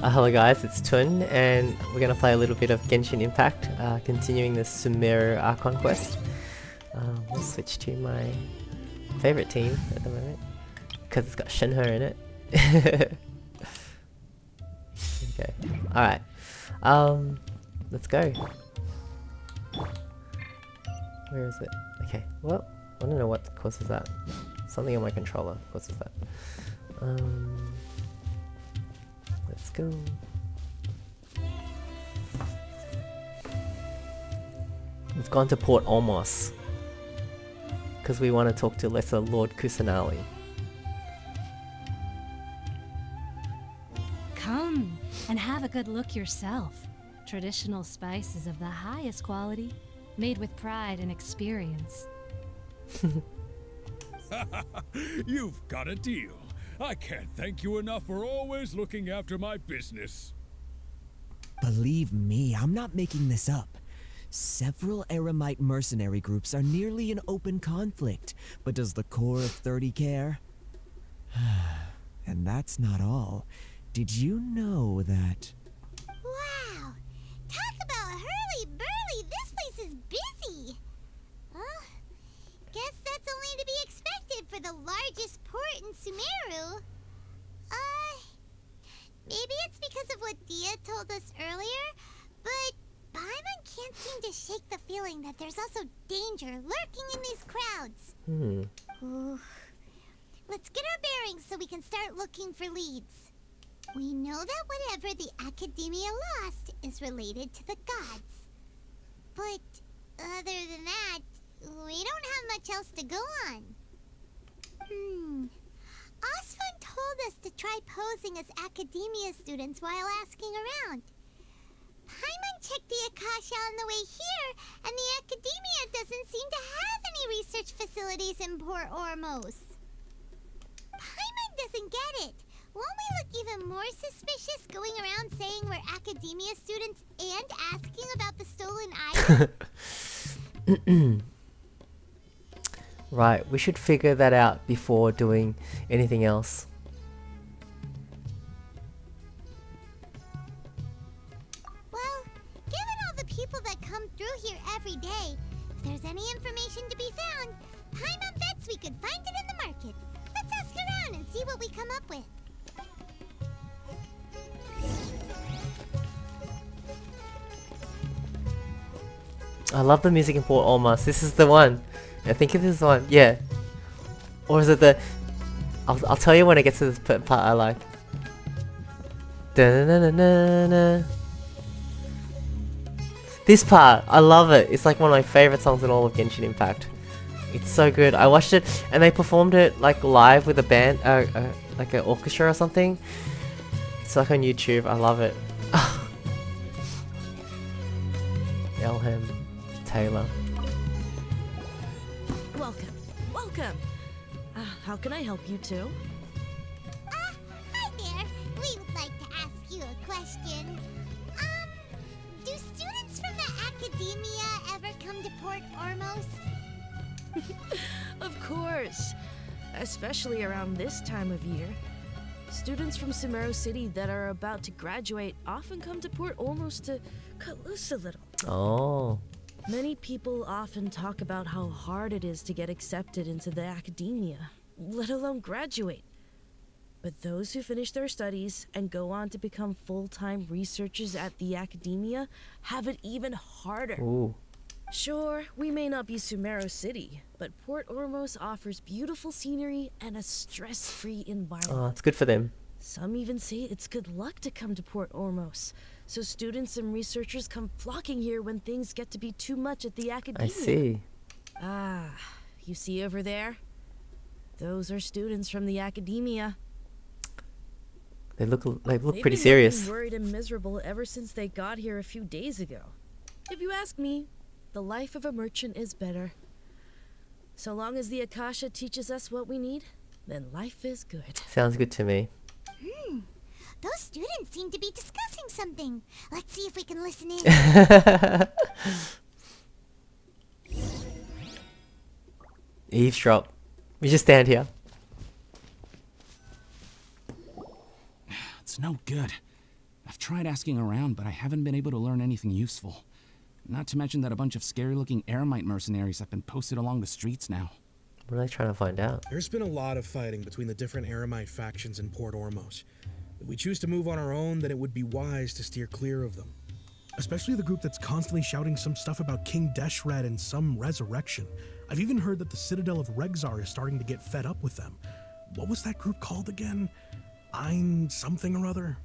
Hello guys, it's Tun, and we're gonna play a little bit of Genshin Impact, continuing the Sumeru Archon quest. We'll switch to my favorite team at the moment, because it's got Shenhe in it. Okay, alright. Let's go. Where is it? Okay, well, I don't know what causes that. Something on my controller causes that. Let's go. We've gone to Port Olmos because we want to talk to Lesser Lord Kusanali. Come and have a good look yourself. Traditional spices of the highest quality, made with pride and experience. You've got a deal. I can't thank you enough for always looking after my business. Believe me, I'm not making this up. Several Eremite mercenary groups are nearly in open conflict, but does the core of 30 care? And that's not all. Did you know that... Wow! Talk about hurly-burly! This place is busy! Guess that's only to be expected for the largest port in Sumeru. Maybe it's because of what Dia told us earlier, but Paimon can't seem to shake the feeling that there's also danger lurking in these crowds. Ooh. Let's get our bearings so we can start looking for leads. We know that whatever the Academia lost is related to the gods. But other than that, we don't have much else to go on. Osfun told us to try posing as Academia students while asking around. Paimon checked the Akasha on the way here, and the Academia doesn't seem to have any research facilities in Port Ormos. Paimon doesn't get it. Won't we look even more suspicious going around saying we're Academia students and asking about the stolen item? Right, we should figure that out before doing anything else. Well, given all the people that come through here every day, if there's any information to be found, Paimon bets we could find it in the market. Let's ask around and see what we come up with. I love the music in Port Olmos. This is the one. I think it is the one. Yeah. Or is it the... I'll tell you when it gets to this part I like. Da-na-na-na-na. This part, I love it. It's like one of my favorite songs in all of Genshin Impact. It's so good. I watched it and they performed it like live with a band, like an orchestra or something. It's like on YouTube. I love it. Elham Taylor. Welcome. How can I help you too? Hi there. We would like to ask you a question. Do students from the Academia ever come to Port Ormos? Of course. Especially around this time of year. Students from Sumeru City that are about to graduate often come to Port Ormos to cut loose a little. Oh. Many people often talk about how hard it is to get accepted into the Academia, let alone graduate. But those who finish their studies and go on to become full-time researchers at the Academia have it even harder. Ooh. Sure, we may not be Sumeru City, but Port Ormos offers beautiful scenery and a stress-free environment. Oh, it's good for them. Some even say it's good luck to come to Port Ormos, so students and researchers come flocking here when things get to be too much at the Academia. I see. Ah, you see over there? Those are students from the Academia. They look They've pretty been serious. looking worried and miserable ever since they got here a few days ago. If you ask me, the life of a merchant is better. So long as the Akasha teaches us what we need, then life is good. Sounds good to me. Those students seem to be discussing something. Let's see if we can listen in. Eavesdrop. We just stand here. It's no good. I've tried asking around, but I haven't been able to learn anything useful. Not to mention that a bunch of scary-looking Eremite mercenaries have been posted along the streets now. What are they trying to find out? There's been a lot of fighting between the different Eremite factions in Port Ormos. If we choose to move on our own, then it would be wise to steer clear of them. Especially the group that's constantly shouting some stuff about King Deshret and some resurrection. I've even heard that the Citadel of Regzar is starting to get fed up with them. What was that group called again? Ein something or other?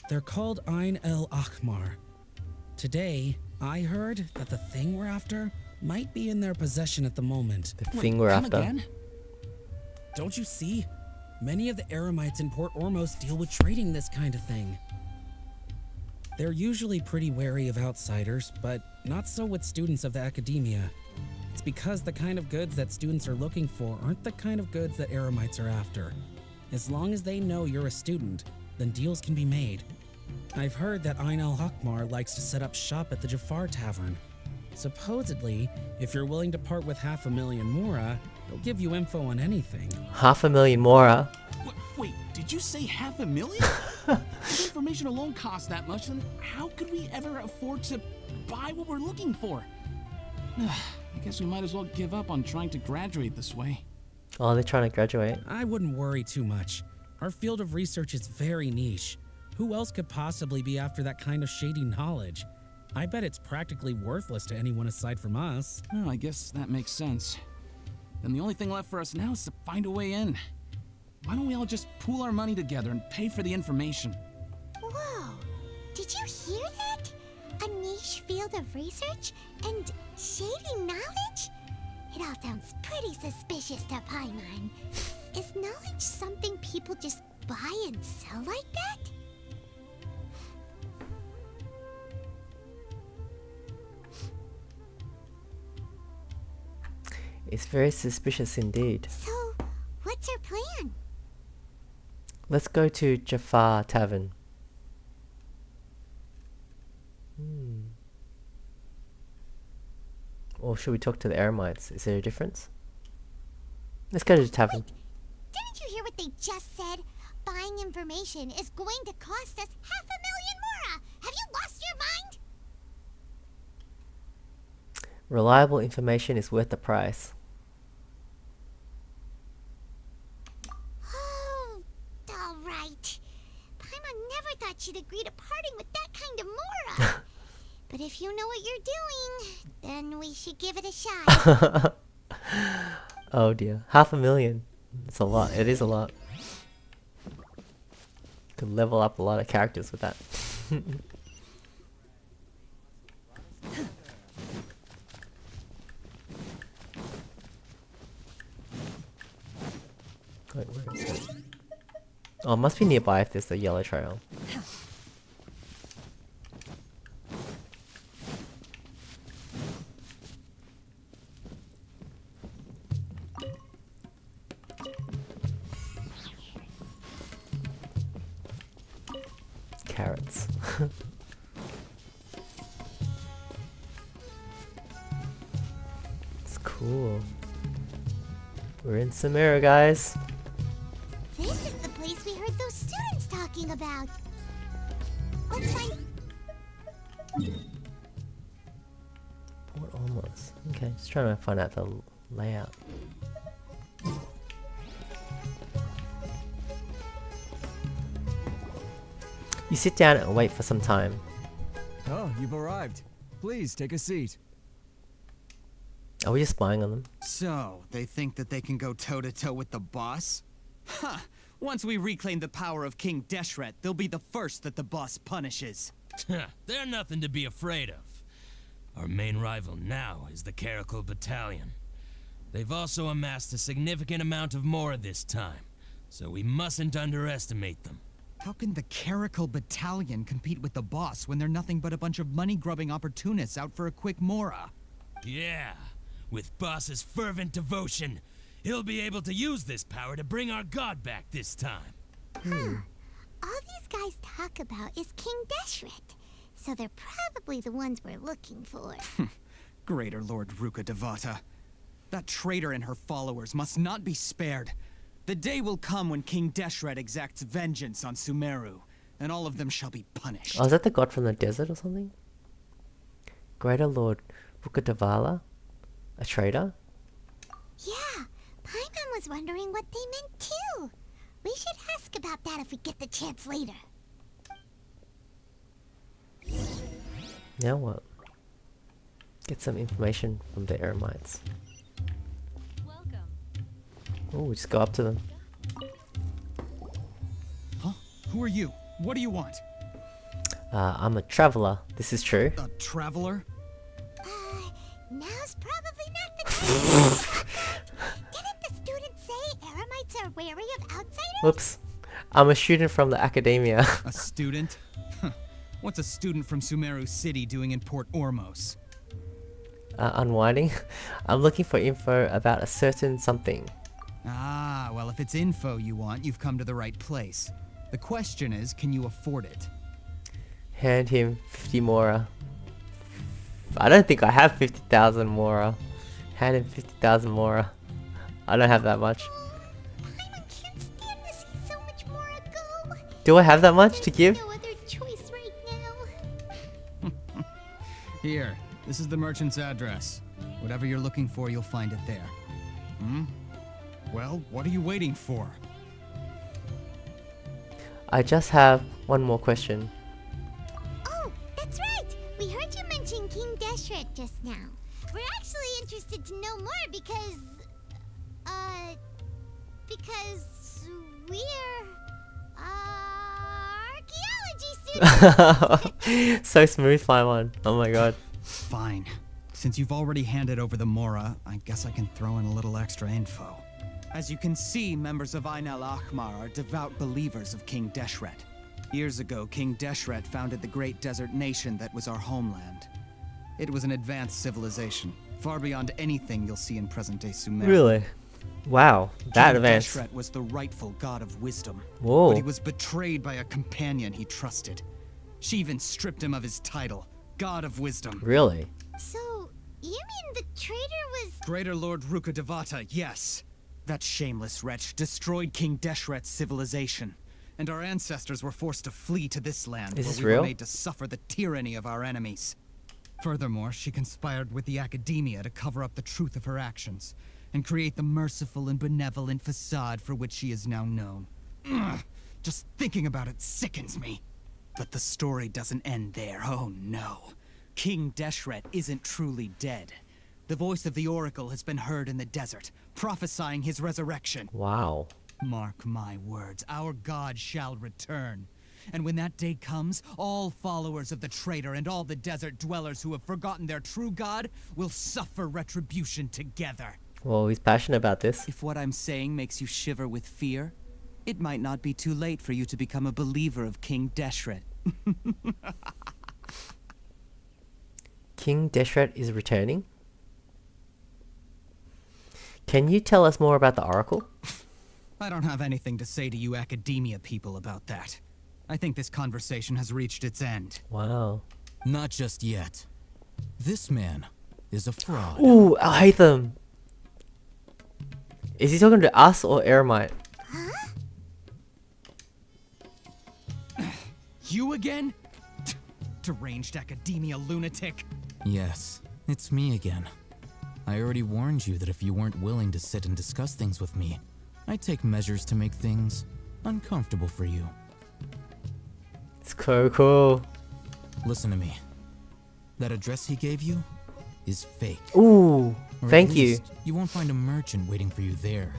They're called Ein El Akhmar. Today, I heard that the thing we're after might be in their possession at the moment. The thing we're Come after. again? Don't you see? Many of the Eremites in Port Ormos deal with trading this kind of thing. They're usually pretty wary of outsiders, but not so with students of the academia. It's because the kind of goods that students are looking for aren't the kind of goods that Eremites are after. As long as they know you're a student, then deals can be made. I've heard that Ein El Hakmar likes to set up shop at the Jafar Tavern. Supposedly, if you're willing to part with 500,000 Mora, they'll give you info on anything. 500,000 Mora. Wait, did you say 500,000? If information alone costs that much, then how could we ever afford to buy what we're looking for? I guess we might as well give up on trying to graduate this way. Oh, they're trying to graduate. I wouldn't worry too much. Our field of research is very niche. Who else could possibly be after that kind of shady knowledge? I bet it's practically worthless to anyone aside from us. Oh, I guess that makes sense. Then the only thing left for us now is to find a way in. Why don't we all just pool our money together and pay for the information? Whoa! Did you hear that? A niche field of research and shady knowledge? It all sounds pretty suspicious to Paimon. Is knowledge something people just buy and sell like that? It's very suspicious indeed. So, what's our plan? Let's go to Jafar Tavern. Or should we talk to the Eremites? Is there a difference? Let's go to the tavern. Didn't you hear what they just said? Buying information is going to cost us 500,000 Mora! Have you lost your mind? Reliable information is worth the price. Oh, alright. Paimon never thought she'd agree to parting with that kind of Mora. But if you know what you're doing, then we should give it a shot. Oh dear. 500,000. It's a lot. It is a lot. Could level up a lot of characters with that. Wait, where is it? Oh, it must be nearby if there's the yellow trail. Carrots. It's cool. We're in Sumeru, guys. This is the place we heard those students talking about. Let's find... Port almost. Okay, just trying to find out the layout. You sit down and wait for some time. Oh, you've arrived. Please take a seat. Are we just spying on them? So, they think that they can go toe-to-toe with the boss? Ha! Once we reclaim the power of King Deshret, they'll be the first that the boss punishes. They're nothing to be afraid of. Our main rival now is the Caracal Battalion. They've also amassed a significant amount of Mora this time, so we mustn't underestimate them. How can the Caracal Battalion compete with the boss when they're nothing but a bunch of money-grubbing opportunists out for a quick Mora? Yeah, with Boss's fervent devotion, he'll be able to use this power to bring our god back this time. All these guys talk about is King Deshret, so they're probably the ones we're looking for. Greater Lord Ruka Devata. That traitor and her followers must not be spared. The day will come when King Deshret exacts vengeance on Sumeru. and all of them shall be punished. Oh, is that the god from the desert or something? Greater Lord Bukadavala? A traitor? Yeah, Paimon was wondering what they meant too. We should ask about that if we get the chance later. Now what? Get some information from the Eremites. Welcome. Oh, just go up to them. Huh? Who are you? What do you want? I'm a traveler. This is true. A traveler? Now's probably not the time. Didn't the students say Eremites are wary of outsiders? Whoops. I'm a student from the academia. A student? Huh. What's a student from Sumeru City doing in Port Ormos? Unwinding. I'm looking for info about a certain something. Ah, well, if it's info you want, you've come to the right place. The question is, can you afford it? Hand him 50 mora. I don't think I have 50,000 mora. Hand him 50,000 mora. I don't have that much. Paimon can't stand to see so much more go. Do I have that much to give? No other choice right now. Here, this is the merchant's address. Whatever you're looking for, you'll find it there. Hmm? Well, what are you waiting for? I just have one more question. Oh, that's right. We heard you mention King Deshret just now. We're actually interested to know more because we're archaeology students. So smooth, Paimon. Oh my god. Fine. Since you've already handed over the Mora, I guess I can throw in a little extra info. As you can see, members of Ain al-Ahmar are devout believers of King Deshret. Years ago, King Deshret founded the great desert nation that was our homeland. It was an advanced civilization, far beyond anything you'll see in present-day Sumeru. Really? Wow, that King advanced. Deshret was the rightful god of wisdom. Whoa. But he was betrayed by a companion he trusted. She even stripped him of his title, God of Wisdom. Really? So, you mean the traitor was... Greater Lord Rukkhadevata, yes. That shameless wretch destroyed King Deshret's civilization, and our ancestors were forced to flee to this land Is where this we real? were made to suffer the tyranny of our enemies. Furthermore, she conspired with the academia to cover up the truth of her actions, and create the merciful and benevolent facade for which she is now known. Ugh, just thinking about it sickens me. But the story doesn't end there, oh no. King Deshret isn't truly dead. The voice of the Oracle has been heard in the desert, prophesying his resurrection. Wow. Mark my words, our god shall return. And when that day comes, all followers of the traitor and all the desert dwellers who have forgotten their true god will suffer retribution together. Well, he's passionate about this. If what I'm saying makes you shiver with fear, it might not be too late for you to become a believer of King Deshret. King Deshret is returning? Can you tell us more about the Oracle? I don't have anything to say to you academia people about that. I think this conversation has reached its end. Wow. Not just yet. This man is a fraud. Ooh, I hate them. Is he talking to us or Eremite? You again? Deranged academia lunatic. Yes, it's me again. I already warned you that if you weren't willing to sit and discuss things with me, I'd take measures to make things uncomfortable for you. It's so cool. Listen to me. That address he gave you is fake. Ooh, Or thank at you. least you won't find a merchant waiting for you there.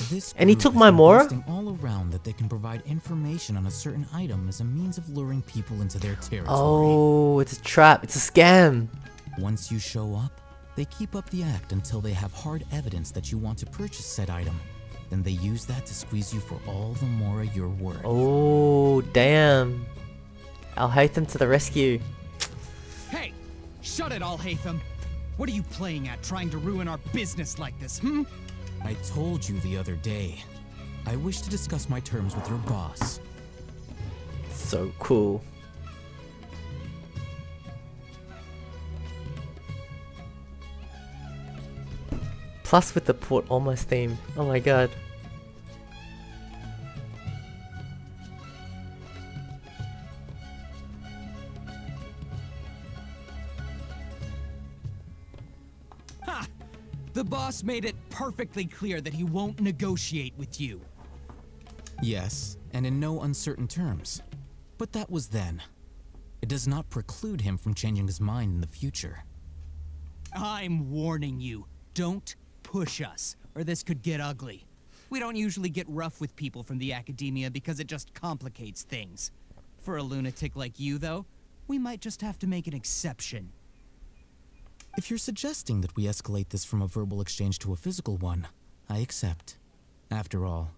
This And he group took has my been Mora? boasting all around that they can provide information on a certain item as a means of luring people into their territory. Oh, it's a trap. It's a scam. Once you show up, they keep up the act until they have hard evidence that you want to purchase said item. Then they use that to squeeze you for all the Mora you're worth. Oh, damn. I'll hate them to the rescue. Hey! Shut it, Al-Haytham! What are you playing at, trying to ruin our business like this, hmm? I told you the other day. I wish to discuss my terms with your boss. So cool. Plus with the port almost theme. Oh my god. The boss made it perfectly clear that he won't negotiate with you. Yes, and in no uncertain terms. But that was then. It does not preclude him from changing his mind in the future. I'm warning you, don't push us, or this could get ugly. We don't usually get rough with people from the academia because it just complicates things. For a lunatic like you, though, we might just have to make an exception. If you're suggesting that we escalate this from a verbal exchange to a physical one, I accept. After all,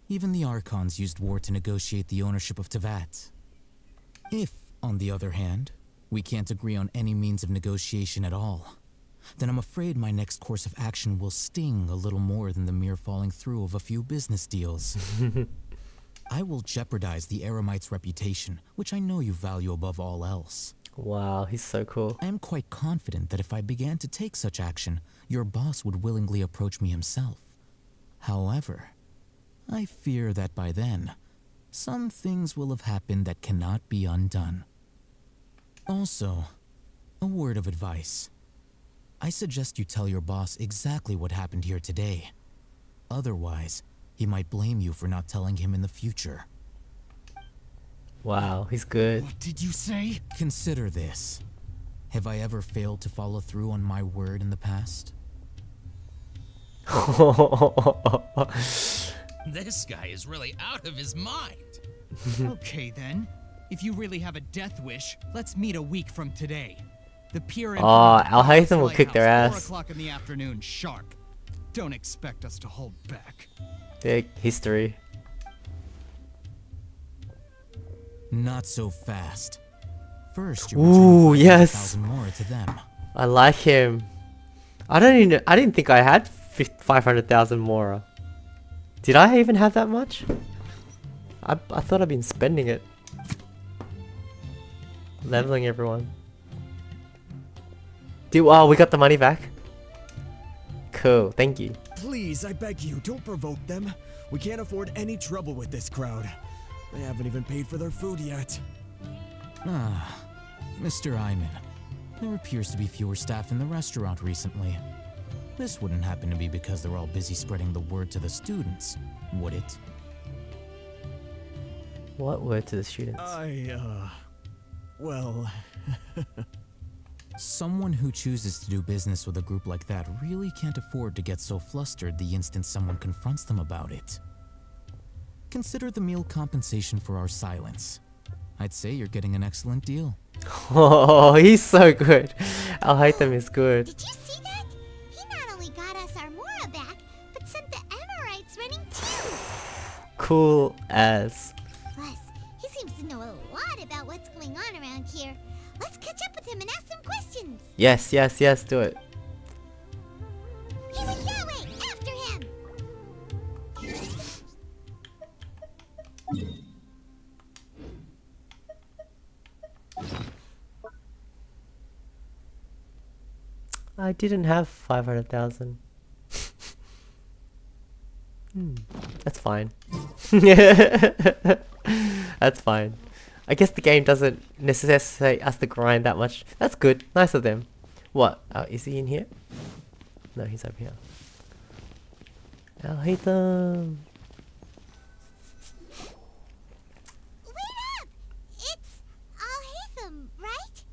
even the Archons used war to negotiate the ownership of Teyvat. If, on the other hand, we can't agree on any means of negotiation at all, then I'm afraid my next course of action will sting a little more than the mere falling through of a few business deals. I will jeopardize the Eremite's reputation, which I know you value above all else. Wow, he's so cool. I am quite confident that if I began to take such action, your boss would willingly approach me himself. However, I fear that by then, some things will have happened that cannot be undone. Also, a word of advice. I suggest you tell your boss exactly what happened here today. Otherwise, he might blame you for not telling him in the future. Wow, he's good. What did you say? Consider this. Have I ever failed to follow through on my word in the past? This guy is really out of his mind. Okay then. If you really have a death wish, let's meet a week from today. The pier. Oh, Al-Haytham will kick their ass. 4 o'clock in the afternoon, sharp. Don't expect us to hold back. Big history. Not so fast. First, you're Ooh, returning yes. 500,000 more to them. I like him. I didn't think I had 500,000 more. Did I even have that much? I thought I'd been spending it. Leveling everyone. Oh, we got the money back. Cool, thank you. Please, I beg you, don't provoke them. We can't afford any trouble with this crowd. They haven't even paid for their food yet. Ah, Mr. Iman. There appears to be fewer staff in the restaurant recently. This wouldn't happen to be because they're all busy spreading the word to the students, would it? What word to the students? Well... Someone who chooses to do business with a group like that really can't afford to get so flustered the instant someone confronts them about it. Consider the meal compensation for our silence. I'd say you're getting an excellent deal. Oh, he's so good. Al-Haytham is good. Did you see that? He not only got us our Mora back, but sent the Amorites running too. Cool as. Plus, he seems to know a lot about what's going on around here. Let's catch up with him and ask some questions. Yes, yes, yes, do it. He went that way. After him. I didn't have 500,000. That's fine. That's fine. I guess the game doesn't necessitate us to grind that much. That's good. Nice of them. What? Is he in here? No, he's over here. Al-Haytham. Wait up! It's Al-Haytham, right?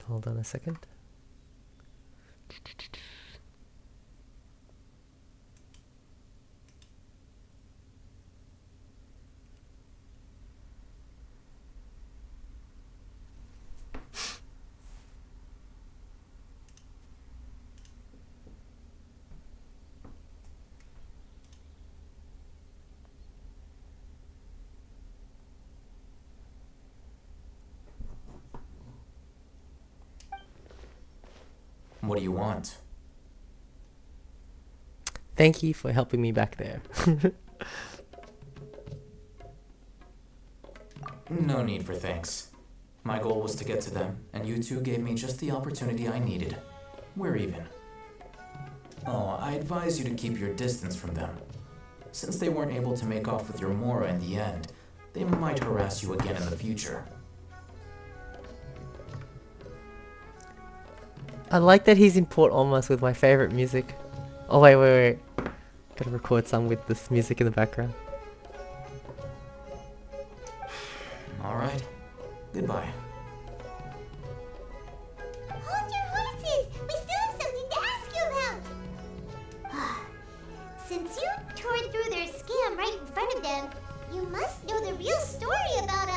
Hold on a second. What do you want? Thank you for helping me back there. No need for thanks. My goal was to get to them, and you two gave me just the opportunity I needed. We're even. Oh, I advise you to keep your distance from them. Since they weren't able to make off with your Mora in the end, they might harass you again in the future. I like that he's in Port Almost with my favorite music. Oh wait. Gotta record some with this music in the background. Alright. Goodbye. Hold your horses! We still have something to ask you about! Since you tore through their scam right in front of them, you must know the real story about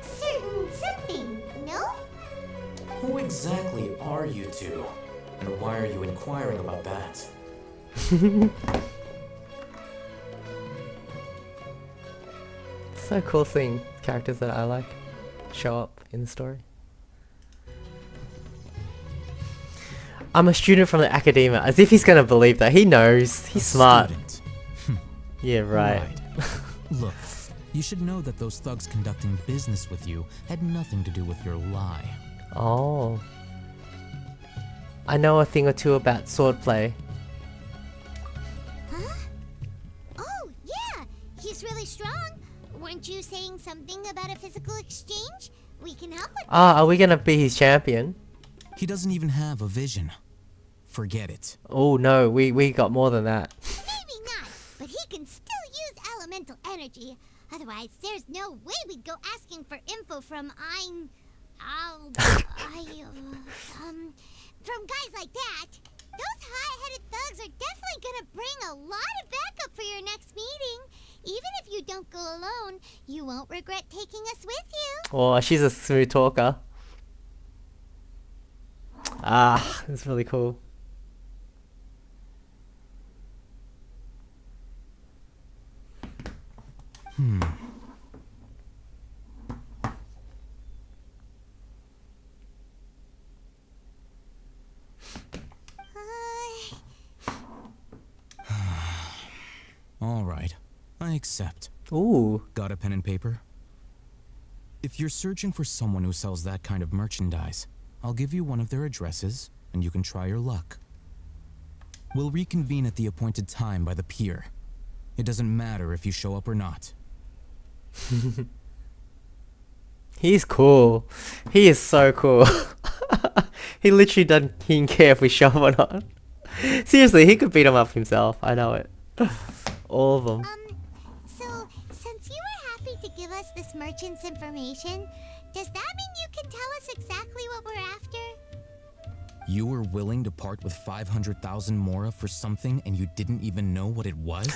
certain something, no? Who exactly are you two? And why are you inquiring about that? So cool seeing characters that I like show up in the story. I'm a student from the academia, as if he's gonna believe that. He knows. He's smart. Student. Yeah, right. Look, you should know that those thugs conducting business with you had nothing to do with your lie. Oh. I know a thing or two about swordplay. Huh? Oh, yeah! He's really strong! Weren't you saying something about a physical exchange? We can help with Ah, are we gonna be his champion? He doesn't even have a vision. Forget it. Oh no, we got more than that. Maybe not, but he can still use elemental energy. Otherwise, there's no way we'd go asking for info from from guys like that. Those hot-headed thugs are definitely gonna bring a lot of backup for your next meeting. Even if you don't go alone, you won't regret taking us with you. Oh, she's a smooth talker. Ah, that's really cool. All right, I accept. Ooh. Got a pen and paper? If you're searching for someone who sells that kind of merchandise, I'll give you one of their addresses, and you can try your luck. We'll reconvene at the appointed time by the pier. It doesn't matter if you show up or not. He's cool. He is so cool. He literally doesn't even care if we show up or not. Seriously, he could beat him up himself. I know it. All of them. So, since you were happy to give us this merchant's information, does that mean you can tell us exactly what we're after? You were willing to part with 500,000 mora for something and you didn't even know what it was?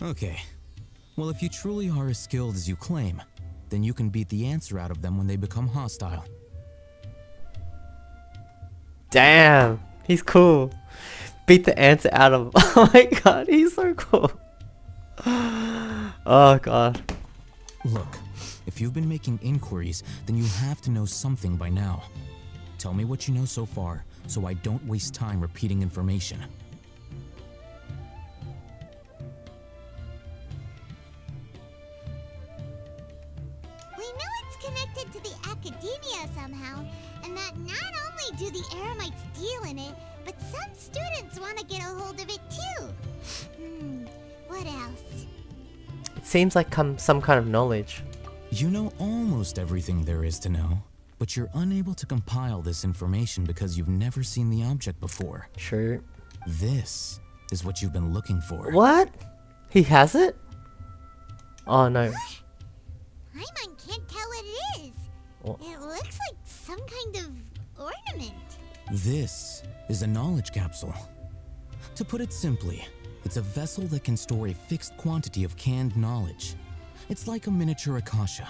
Okay. Well, if you truly are as skilled as you claim, then you can beat the answer out of them when they become hostile. Damn, he's cool. Beat the answer out of him. Oh my god, he's so cool. Oh god. Look, if you've been making inquiries, then you have to know something by now. Tell me what you know so far, so I don't waste time repeating information. We know it's connected to the academia somehow, and that not only do the Eremites deal in it, but some students want to get a hold of it too. What else? It seems like some kind of knowledge. You know almost everything there is to know, but you're unable to compile this information because you've never seen the object before. True. This is what you've been looking for. What? He has it? Oh no. Paimon can't tell what it is. What? It looks like some kind of ornament. This is a knowledge capsule. To put it simply, it's a vessel that can store a fixed quantity of canned knowledge. It's like a miniature Akasha.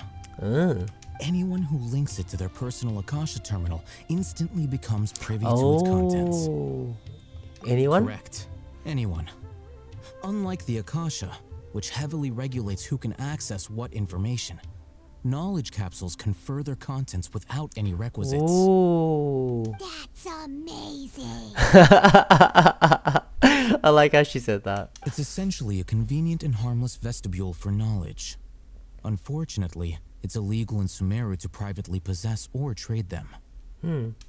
Anyone who links it to their personal Akasha terminal instantly becomes privy to its contents. Anyone? Correct. Anyone. Unlike the Akasha, which heavily regulates who can access what information, knowledge capsules confer their contents without any requisites. Ooh. That's amazing. I like how she said that. It's essentially a convenient and harmless vestibule for knowledge. Unfortunately, it's illegal in Sumeru to privately possess or trade them.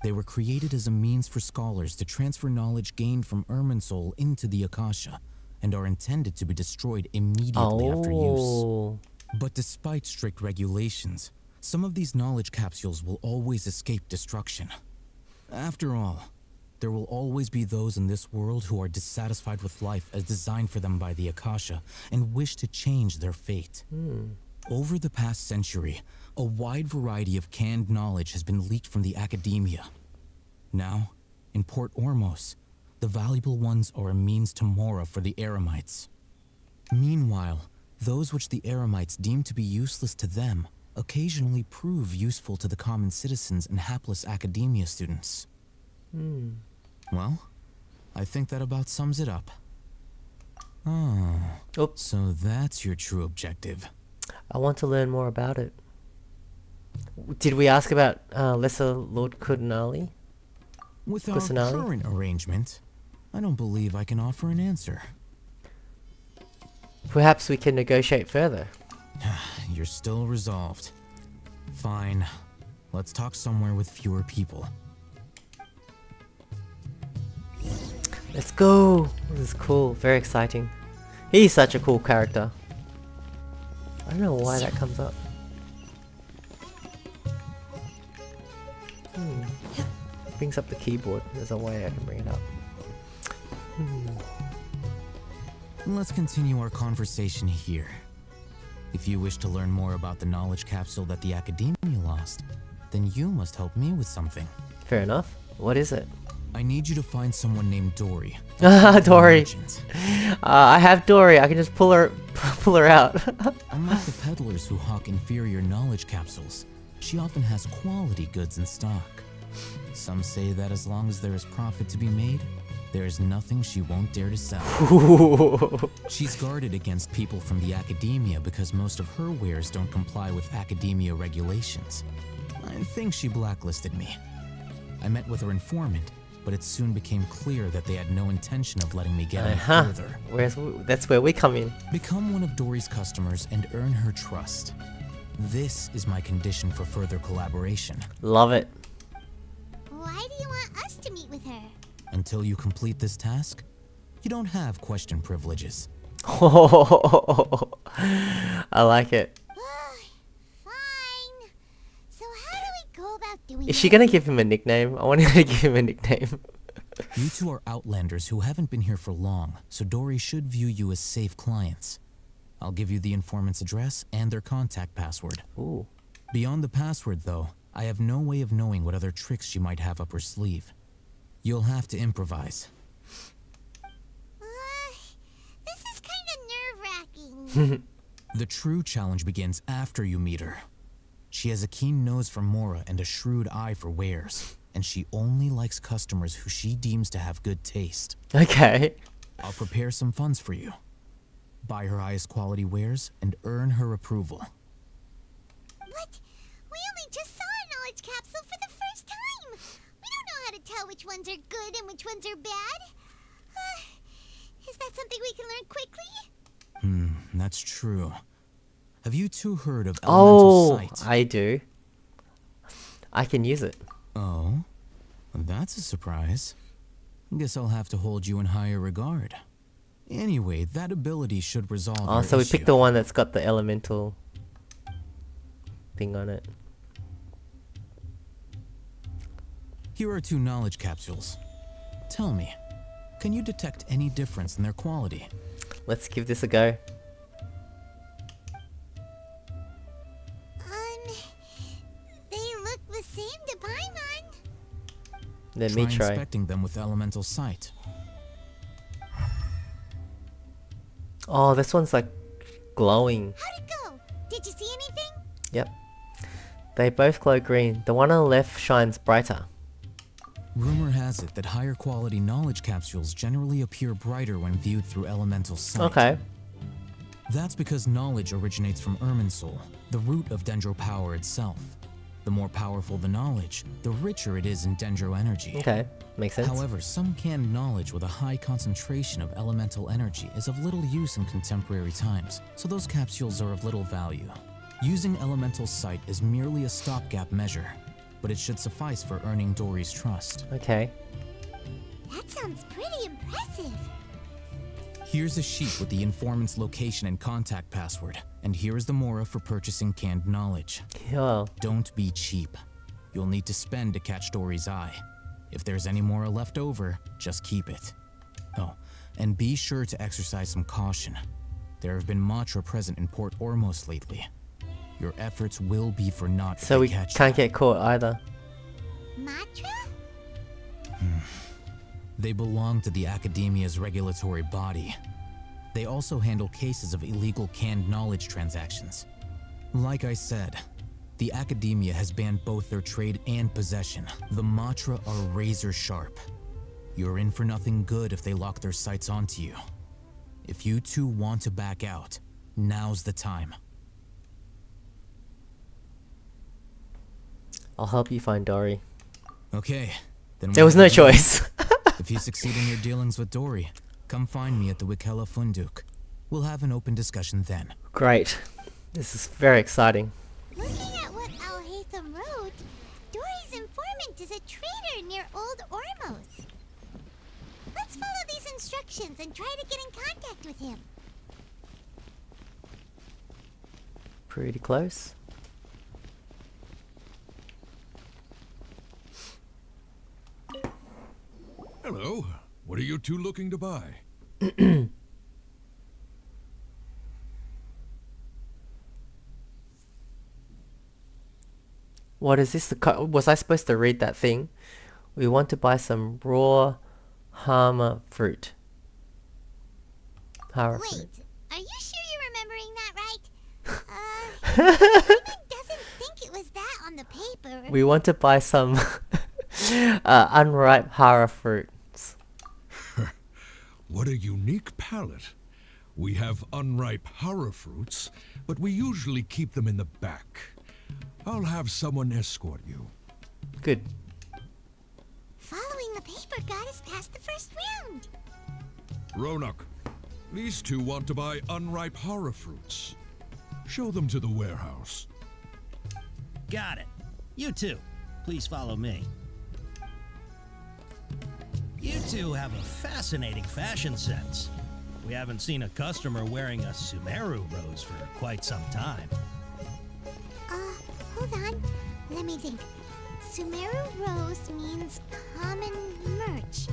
They were created as a means for scholars to transfer knowledge gained from Irminsul into the Akasha, and are intended to be destroyed immediately after use. But despite strict regulations, some of these knowledge capsules will always escape destruction. After all, there will always be those in this world who are dissatisfied with life as designed for them by the Akasha and wish to change their fate. Over the past century, a wide variety of canned knowledge has been leaked from the academia. Now, in Port Ormos, the valuable ones are a means to Mora for the Eremites. Meanwhile, those which the Eremites deem to be useless to them occasionally prove useful to the common citizens and hapless academia students. Well, I think that about sums it up. Oh, so that's your true objective. I want to learn more about it. Did we ask about Lesser Lord Kudanali? With our current arrangement, I don't believe I can offer an answer. Perhaps we can negotiate further. You're still resolved. Fine. Let's talk somewhere with fewer people. Let's go! This is cool. Very exciting. He's such a cool character. I don't know why that comes up. Brings up the keyboard. There's a way I can bring it up. Let's continue our conversation here. If you wish to learn more about the knowledge capsule that the Academia lost, then you must help me with something. Fair enough. What is it? I need you to find someone named Dory. Dory. I have Dory. I can just pull her out. Unlike the peddlers who hawk inferior knowledge capsules, she often has quality goods in stock. Some say that as long as there is profit to be made, there is nothing she won't dare to sell. She's guarded against people from the academia because most of her wares don't comply with academia regulations. I think she blacklisted me. I met with her informant, but it soon became clear that they had no intention of letting me get any further. That's where we come in. Become one of Dory's customers and earn her trust. This is my condition for further collaboration. Love it. Why do you want us to meet with her? Until you complete this task, you don't have question privileges. I like it. Fine. So how do we go about doing Is she gonna give him a nickname? I want her to give him a nickname. You two are outlanders who haven't been here for long, so Dory should view you as safe clients. I'll give you the informant's address and their contact password. Ooh. Beyond the password, though, I have no way of knowing what other tricks she might have up her sleeve. You'll have to improvise. This is kind of nerve-wracking. The true challenge begins after you meet her. She has a keen nose for Mora and a shrewd eye for wares, and she only likes customers who she deems to have good taste. Okay. I'll prepare some funds for you. Buy her highest quality wares and earn her approval. But we only just saw a knowledge capsule for the first time. We don't know how to tell which ones are good and which ones are bad. Is that something we can learn quickly? That's true. Have you two heard of elemental sight? I do. I can use it. Oh? That's a surprise. Guess I'll have to hold you in higher regard. Anyway, that ability should resolve your So we issue. picked the one that's got the elemental thing on it. Here are 2 knowledge capsules. Tell me, can you detect any difference in their quality? Let's give this a go. They look the same to Paimon. Let me try. Inspecting them with elemental sight. Oh, this one's like glowing. How'd it go? Did you see anything? Yep. They both glow green. The one on the left shines brighter. Rumor has it that higher quality knowledge capsules generally appear brighter when viewed through elemental sight. Okay. That's because knowledge originates from Irminsul, the root of Dendro power itself. The more powerful the knowledge, the richer it is in Dendro energy. Okay, makes sense. However, some canned knowledge with a high concentration of elemental energy is of little use in contemporary times, so those capsules are of little value. Using elemental sight is merely a stopgap measure, but it should suffice for earning Dory's trust. Okay. That sounds pretty impressive. Here's a sheet with the informant's location and contact password, and here is the mora for purchasing canned knowledge. Yeah. Don't be cheap. You'll need to spend to catch Dory's eye. If there's any mora left over, just keep it. Oh, and be sure to exercise some caution. There have been Matra present in Port Ormos lately. Your efforts will be for naught if So they we catch can't you. get caught either. Matra? They belong to the Academia's regulatory body. They also handle cases of illegal canned knowledge transactions. Like I said, the Academia has banned both their trade and possession. The Matra are razor sharp. You're in for nothing good if they lock their sights onto you. If you two want to back out, now's the time. I'll help you find Dory. Okay, then There was no choice. If you succeed in your dealings with Dory, come find me at the Wikela Funduk. We'll have an open discussion then. Great. This is very exciting. Looking at what Al Haytham wrote, Dory's informant is a traitor near Old Ormos. Let's follow these instructions and try to get in contact with him. Pretty close. Hello. What are you two looking to buy? What is this? Was I supposed to read that thing? We want to buy some raw Hama fruit. Hara Wait, fruit. are you sure you're remembering that right? Simon doesn't think it was that on the paper. We want to buy some unripe Hara fruits. What a unique palate. We have unripe Hara fruits, but we usually keep them in the back. I'll have someone escort you. Good. Following the paper got us past the first round. Ronak, these two want to buy unripe Hara fruits. Show them to the warehouse. Got it. You two, please follow me. You two have a fascinating fashion sense. We haven't seen a customer wearing a Sumeru rose for quite some time. Hold on. Let me think. Sumeru Rose means common merch.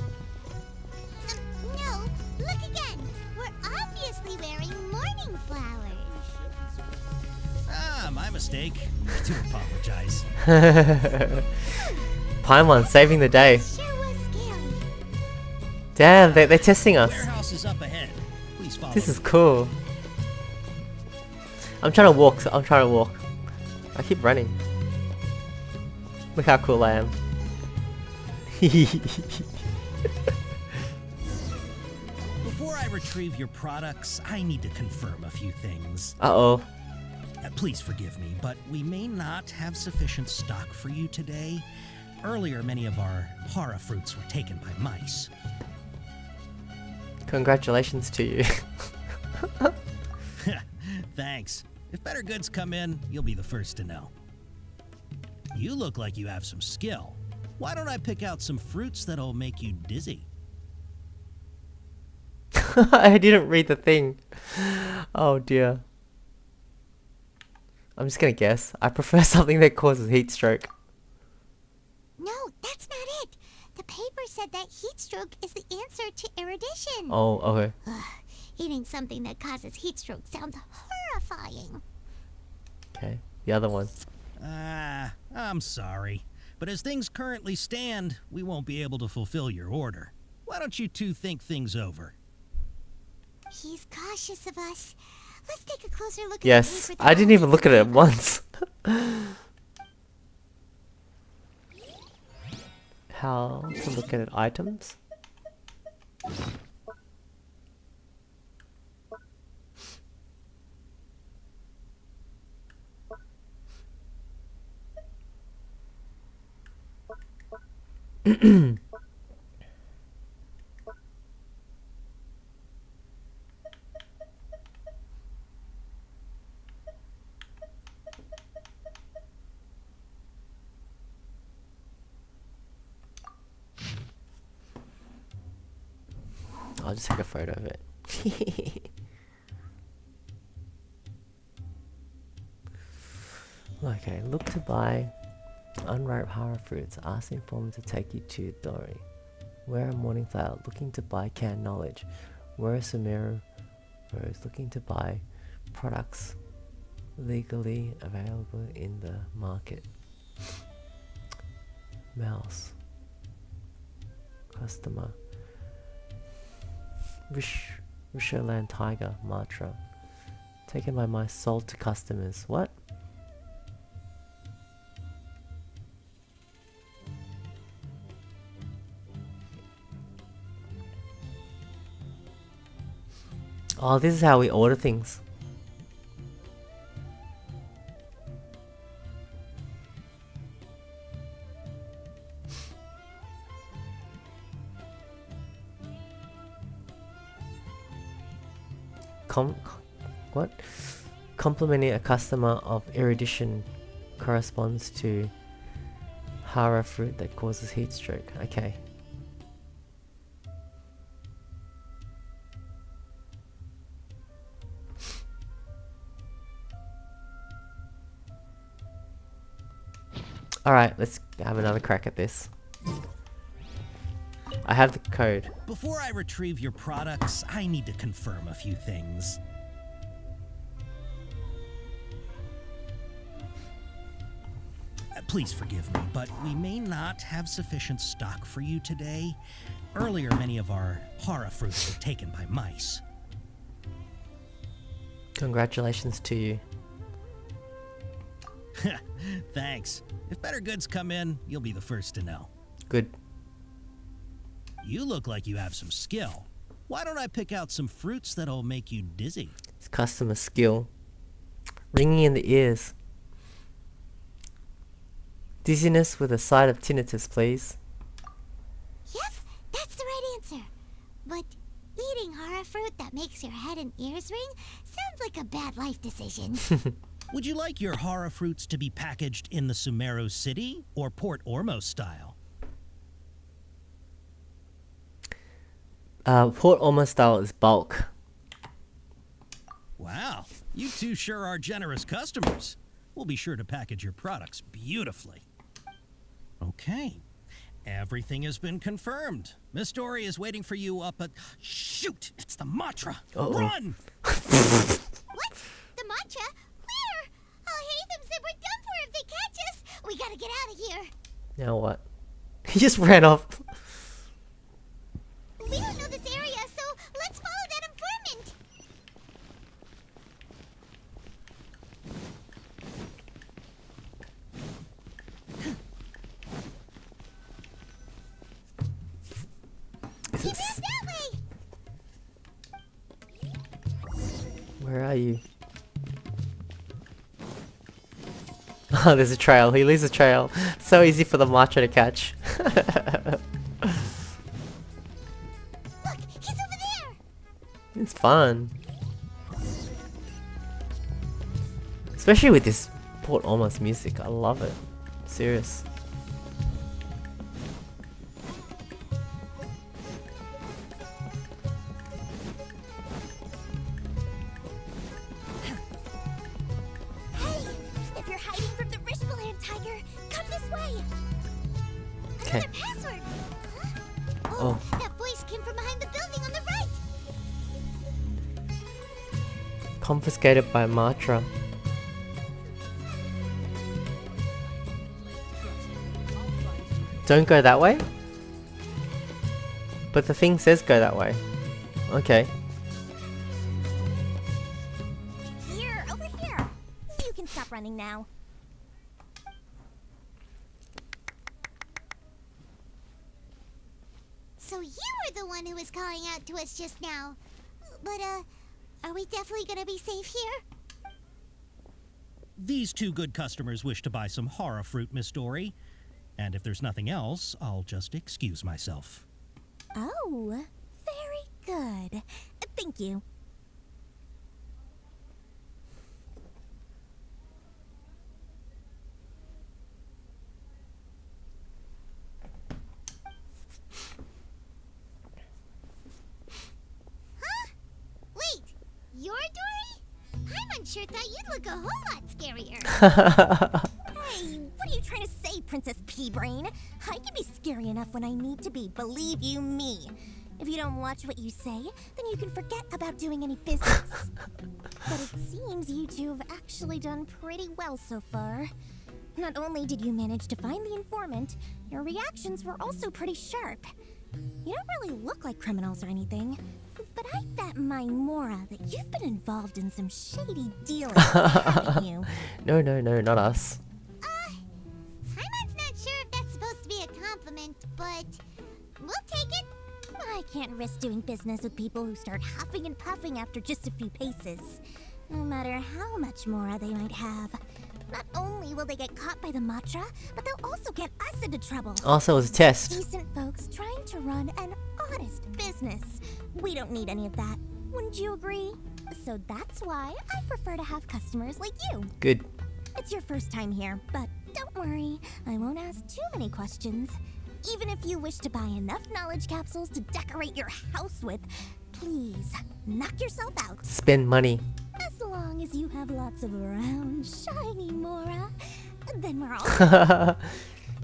No, look again. We're obviously wearing morning flowers. Ah, my mistake. I do apologize. Paimon saving the day. Sure was scary. Damn, they're testing us. Warehouse is up ahead. Please follow This is me. cool. I'm trying to walk. I keep running. Look how cool I am. Before I retrieve your products, I need to confirm a few things. Uh-oh. Please forgive me, but we may not have sufficient stock for you today. Earlier, many of our Hara fruits were taken by mice. Congratulations to you. Thanks. If better goods come in, you'll be the first to know. You look like you have some skill. Why don't I pick out some fruits that'll make you dizzy? I didn't read the thing. Oh dear. I'm just gonna guess. I prefer something that causes heat stroke. No, that's not it. The paper said that heat stroke is the answer to erudition. Oh, okay. Eating something that causes heat stroke sounds horrifying. Okay. The other one. I'm sorry. But as things currently stand, we won't be able to fulfill your order. Why don't you two think things over? He's cautious of us. Let's take a closer look Yes. at the paper. I didn't even look at it once. How to look at items? I'll just take a photo of it. Okay, look to buy unripe hara fruits. Ask the informant to take you to Dori. Wear a morning flower. Looking to buy canned knowledge. Wear a Sumeru rose. Looking to buy products legally available in the market. Mouse. Customer. Risherland Tiger Mantra. Taken by my soul to customers. What? Oh, this is how we order things. What? Complimenting a customer of erudition corresponds to hara fruit that causes heat stroke. Okay. Alright, let's have another crack at this. I have the code. Before I retrieve your products, I need to confirm a few things. Please forgive me, but we may not have sufficient stock for you today. Earlier, many of our hara fruits were taken by mice. Congratulations to you. Thanks. If better goods come in, you'll be the first to know. Good. You look like you have some skill. Why don't I pick out some fruits that'll make you dizzy? It's customer skill. Ringing in the ears. Dizziness with a side of tinnitus, please. Yep, that's the right answer. But eating hara fruit that makes your head and ears ring sounds like a bad life decision. Would you like your hara fruits to be packaged in the Sumeru City or Port Ormos style? Port Ormos style is bulk. Wow, you two sure are generous customers. We'll be sure to package your products beautifully. Okay, everything has been confirmed. Miss Dory is waiting for you up at... Shoot, it's the Matra. Run! What? The Matra? Where? I'll hate them said we're done for if they catch us. We gotta get out of here. Now what? He just ran off. We don't know this area, so let's follow that informant. He moved that way. Where are you? Oh, there's a trail. He leaves a trail. So easy for the Matra to catch. Look, he's over there. It's fun. Especially with this Port Ormos music. I love it. Serious. Okay. Password. Oh. That voice came from behind the building on the right. Confiscated by Matra. Don't go that way? But the thing says go that way. Okay. Here, over here. You can stop running now. So you were the one who was calling out to us just now. But, are we definitely gonna be safe here? These two good customers wish to buy some hara fruit, Miss Dory. And if there's nothing else, I'll just excuse myself. Oh, very good. Thank you. sure thought you'd look a whole lot scarier. Hey, what are you trying to say, Princess Pea-Brain? I can be scary enough when I need to be, believe you me. If you don't watch what you say, then you can forget about doing any business. But it seems you two have actually done pretty well so far. Not only did you manage to find the informant, your reactions were also pretty sharp. You don't really look like criminals or anything, but I bet my Mora that you've been involved in some shady dealings, haven't you? No, not us. Paimon's not sure if that's supposed to be a compliment, but we'll take it. I can't risk doing business with people who start huffing and puffing after just a few paces. No matter how much Mora they might have. Not only will they get caught by the Matra, but they'll also get us into trouble. Also, it was a test. Decent folks trying to run an honest business. We don't need any of that. Wouldn't you agree? So that's why I prefer to have customers like you. Good. It's your first time here, but don't worry. I won't ask too many questions. Even if you wish to buy enough knowledge capsules to decorate your house with, please, knock yourself out. Spend money. As long as you have lots of round, shiny Mora, then we're all...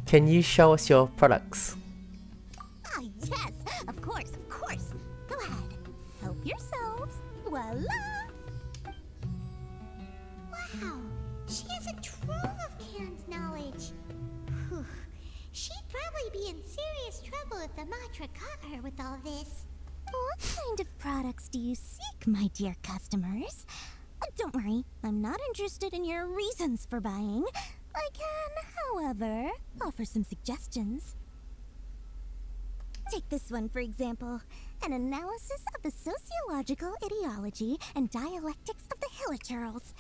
Can you show us your products? Ah, yes, of course. Go ahead. Help yourselves. Voila! Wow, she has a trove of canned knowledge. Whew. She'd probably be in serious trouble if the Matra caught her with all this. What kind of products do you seek, my dear customers? Don't worry, I'm not interested in your reasons for buying. I can, however, offer some suggestions. Take this one, for example. An analysis of the sociological ideology and dialectics of the Hilichurls.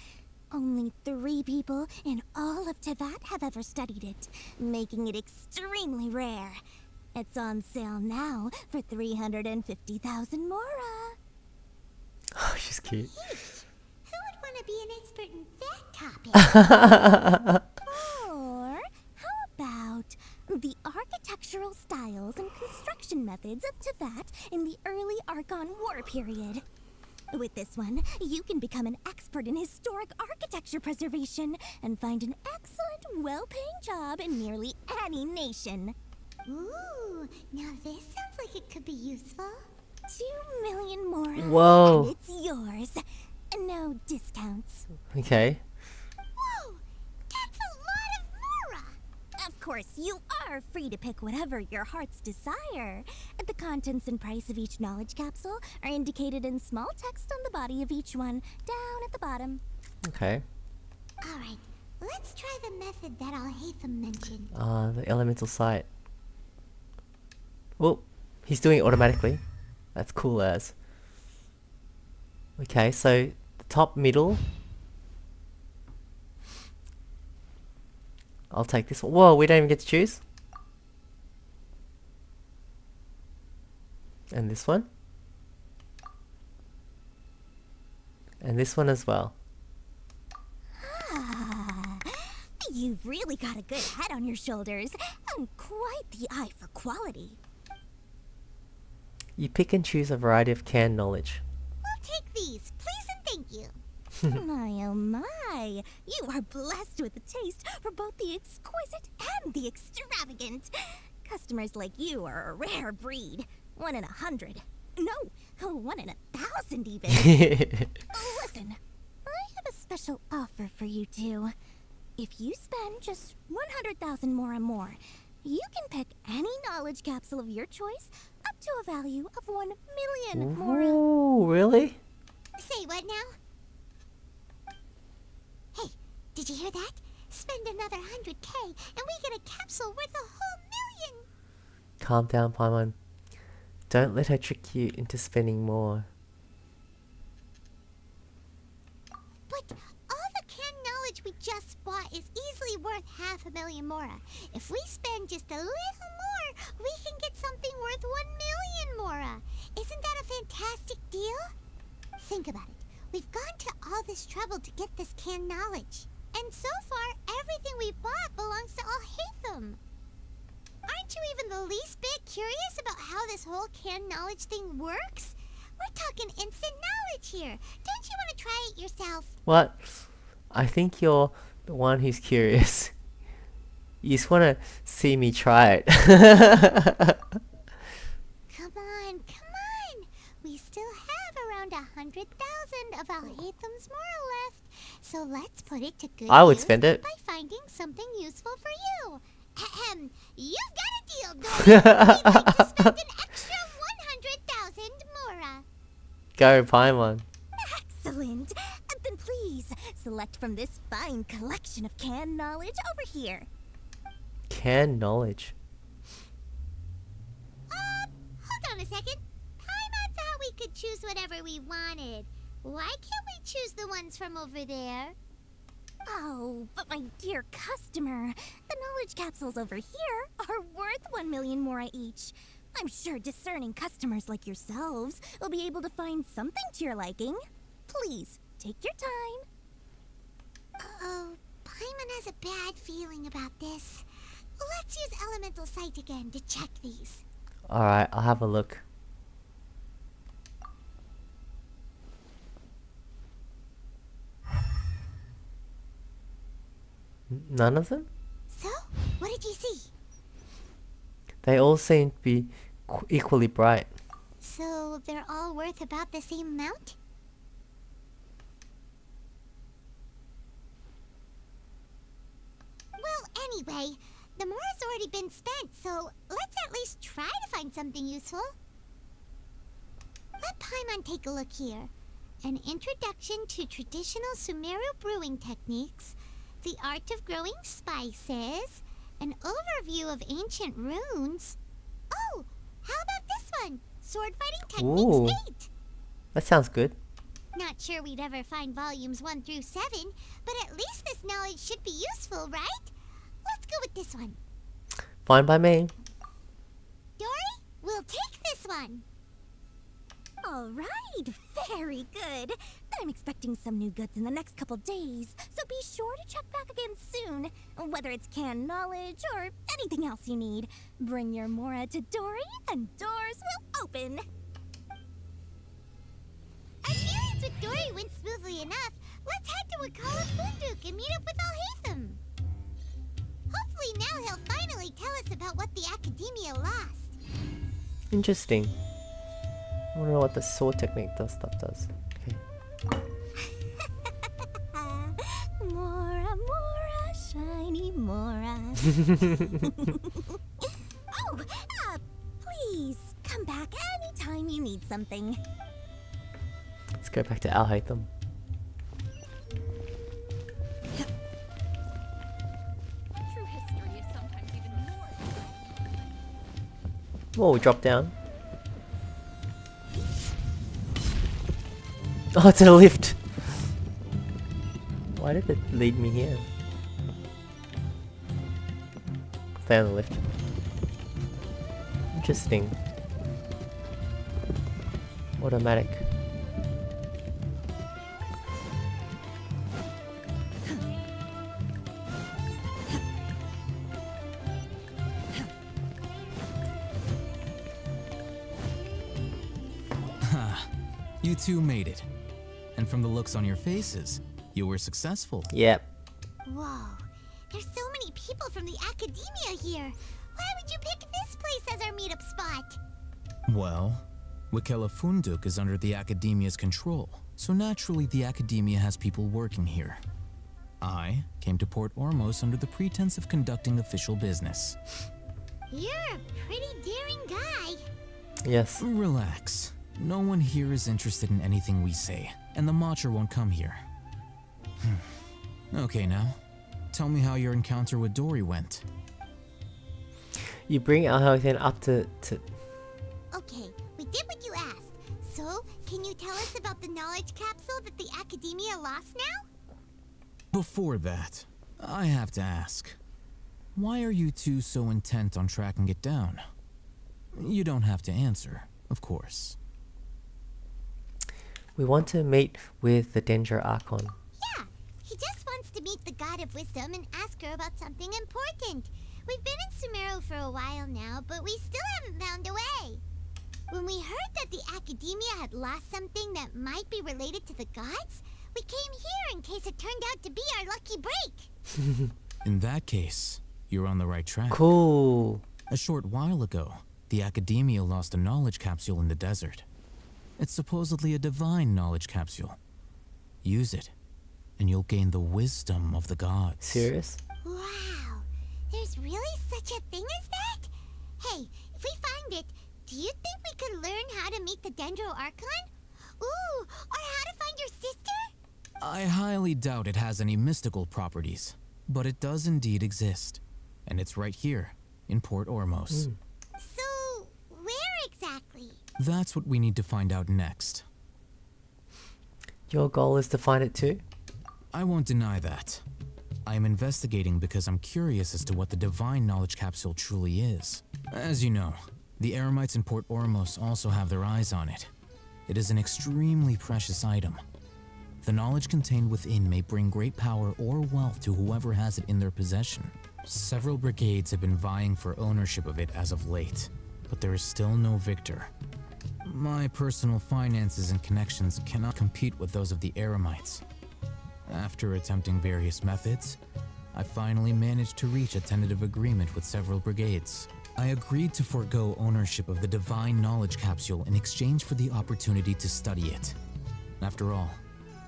Only 3 people in all of Teyvat have ever studied it, making it extremely rare. It's on sale now for 350,000 Mora. Oh, she's cute. Who would want to be an expert in that topic? Or how about the architectural styles and construction methods of Teyvat in the early Archon War period? With this one, you can become an expert in historic architecture preservation and find an excellent, well-paying job in nearly any nation. Ooh, now this sounds like it could be useful. 2 million Mora. Whoa. And it's yours. No discounts. Okay. Whoa, that's a lot of Mora. Of course, you are free to pick whatever your heart's desire. The contents and price of each knowledge capsule are indicated in small text on the body of each one, down at the bottom. Okay. Alright, let's try the method that Al-Haytham mentioned. The elemental sight. Oh, he's doing it automatically. That's cool as. Okay, so the top middle. I'll take this one. Whoa, we don't even get to choose. And this one. And this one as well. Ah, you've really got a good head on your shoulders, and quite the eye for quality. You pick and choose a variety of canned knowledge. We'll take these, please and thank you. My oh my, you are blessed with a taste for both the exquisite and the extravagant. Customers like you are a rare breed. 1 in 100. No, 1 in 1,000 even. Listen, I have a special offer for you two. If you spend just 100,000 more, you can pick any knowledge capsule of your choice up to a value of 1 million Mora. Ooh, really? Say what now? Hey, did you hear that? Spend another 100K and we get a capsule worth a whole million! Calm down, Paimon. Don't let her trick you into spending more. But all the canned knowledge we just bought is easily worth 500,000 Mora. If we spend just a little more, we can get something worth 1 million Mora. Isn't that a fantastic deal? Think about it. We've gone to all this trouble to get this canned knowledge. And so far, everything we bought belongs to Al-Haytham. Aren't you even the least bit curious about how this whole canned knowledge thing works? We're talking instant knowledge here. Don't you want to try it yourself? What? I think you're the one who's curious. You just want to see me try it. Come on, come on. We still have around 100,000 of Alhaitham's moral left. So let's put it to good I would use spend it. by finding something useful for you. Ahem. You've got a deal, Dory. We'd like to spend an extra 100,000 mora. Go Paimon. Excellent. Then please, select from this fine collection of canned knowledge over here. Canned knowledge. Hold on a second. Paimon thought we could choose whatever we wanted. Why can't we choose the ones from over there? Oh, but my dear customer, the knowledge capsules over here are worth 1 million mora each. I'm sure discerning customers like yourselves will be able to find something to your liking. Please, take your time. Uh-oh, Paimon has a bad feeling about this. Let's use Elemental Sight again to check these. Alright, I'll have a look. None of them? So, what did you see? They all seem to be equally bright. So, they're all worth about the same amount? Well, anyway, the mora's already been spent, so let's at least try to find something useful. Let Paimon take a look here. An introduction to traditional Sumeru brewing techniques, the art of growing spices, an overview of ancient runes. Oh, how about this one? Sword fighting techniques Ooh. 8. That sounds good. Not sure we'd ever find volumes 1 through 7, but at least this knowledge should be useful, right? Let's go with this one. Fine by me. Dory, we'll take this one. All right, very good. I'm expecting some new goods in the next couple days, so be sure to check back again soon. Whether it's canned knowledge or anything else you need, bring your mora to Dory and doors will open. Our dealings with Dory went smoothly enough. Let's head to Wakala Funduk and meet up with Alhaitham. Hopefully now he'll finally tell us about what the Academia lost. Interesting. I want to know what the sword technique stuff does. Okay. Mora, mora, shiny mora. Oh, please come back anytime you need something. Let's go back to Alhaitham. True history is sometimes even more. Whoa, we dropped down. Oh, it's a lift. Why did it lead me here? Stay on the lift. Interesting. Automatic. You two made it. And from the looks on your faces, you were successful. Yep. Whoa, there's so many people from the Academia here. Why would you pick this place as our meetup spot? Well, Wakela Funduk is under the Academia's control, so naturally the Academia has people working here. I came to Port Ormos under the pretense of conducting official business. You're a pretty daring guy. Yes. Relax. No one here is interested in anything we say, and the Matcher won't come here. Okay now, tell me how your encounter with Dory went. You bring Alhaitham up to... Okay, we did what you asked. So, can you tell us about the knowledge capsule that the Academia lost now? Before that, I have to ask, why are you two so intent on tracking it down? You don't have to answer, of course. We want to meet with the Sumeru Archon. Yeah, he just wants to meet the God of Wisdom and ask her about something important. We've been in Sumeru for a while now, but we still haven't found a way. When we heard that the Academia had lost something that might be related to the gods, we came here in case it turned out to be our lucky break. In that case, you're on the right track. Cool. A short while ago, the Academia lost a knowledge capsule in the desert. It's supposedly a divine knowledge capsule. Use it, and you'll gain the wisdom of the gods. Serious? Wow, there's really such a thing as that? Hey, if we find it, do you think we could learn how to meet the Dendro Archon? Ooh, or how to find your sister? I highly doubt it has any mystical properties, but it does indeed exist. And it's right here, in Port Ormos. So, where exactly? That's what we need to find out next. Your goal is to find it too? I won't deny that. I am investigating because I'm curious as to what the divine knowledge capsule truly is. As you know, the Eremites in Port Ormos also have their eyes on it. It is an extremely precious item. The knowledge contained within may bring great power or wealth to whoever has it in their possession. Several brigades have been vying for ownership of it as of late, but there is still no victor. My personal finances and connections cannot compete with those of the Eremites. After attempting various methods, I finally managed to reach a tentative agreement with several brigades. I agreed to forego ownership of the divine knowledge capsule in exchange for the opportunity to study it. After all,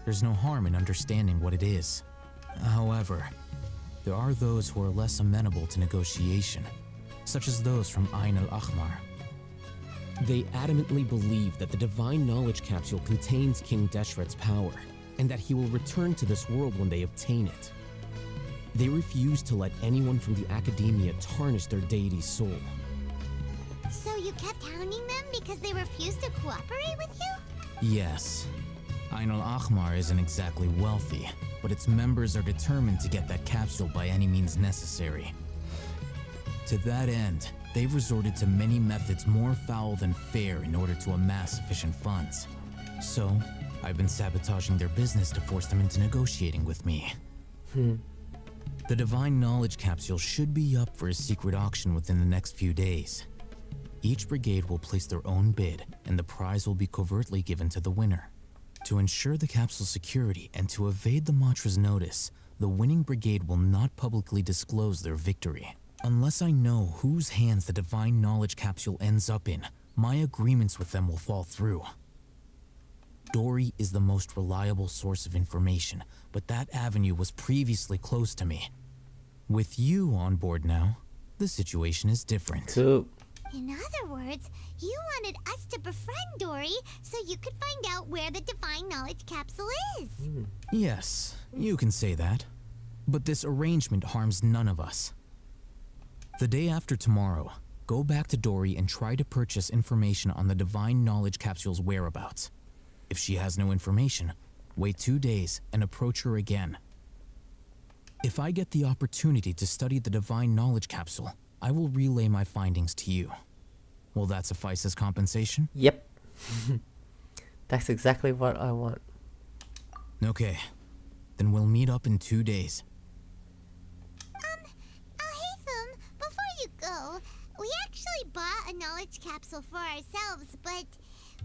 there's no harm in understanding what it is. However, there are those who are less amenable to negotiation, such as those from Ain al-Ahmar. They adamantly believe that the divine knowledge capsule contains King Deshret's power, and that he will return to this world when they obtain it. They refuse to let anyone from the Academia tarnish their deity's soul. So you kept hounding them because they refused to cooperate with you? Yes. Ain al-Ahmar isn't exactly wealthy, but its members are determined to get that capsule by any means necessary. To that end, they've resorted to many methods more foul than fair in order to amass sufficient funds. So, I've been sabotaging their business to force them into negotiating with me. The divine knowledge capsule should be up for a secret auction within the next few days. Each brigade will place their own bid, and the prize will be covertly given to the winner. To ensure the capsule's security and to evade the Matra's notice, the winning brigade will not publicly disclose their victory. Unless I know whose hands the divine knowledge capsule ends up in, my agreements with them will fall through. Dory is the most reliable source of information, but that avenue was previously closed to me. With you on board now, the situation is different. Cool. In other words, you wanted us to befriend Dory so you could find out where the divine knowledge capsule is. Yes, you can say that. But this arrangement harms none of us. The day after tomorrow, go back to Dory and try to purchase information on the divine knowledge capsule's whereabouts. If she has no information, wait 2 days and approach her again. If I get the opportunity to study the divine knowledge capsule, I will relay my findings to you. Will that suffice as compensation? Yep. That's exactly what I want. Okay. Then we'll meet up in 2 days. Alhaitham, before you go, we actually bought a knowledge capsule for ourselves, but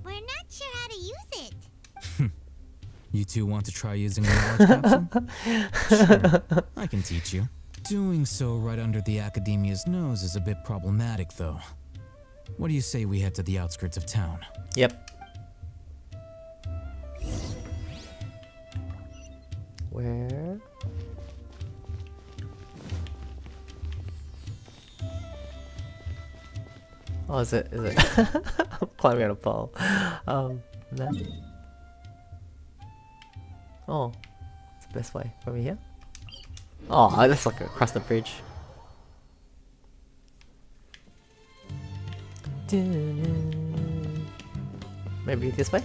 we're not sure how to use it. You two want to try using a knowledge capsule? Sure, I can teach you. Doing so right under the Academia's nose is a bit problematic, though. What do you say we head to the outskirts of town? Yep. Where? Oh, is it? I'm climbing on a pole. No. Oh, it's the best way. From here? Oh, that's like across the bridge. Maybe this way?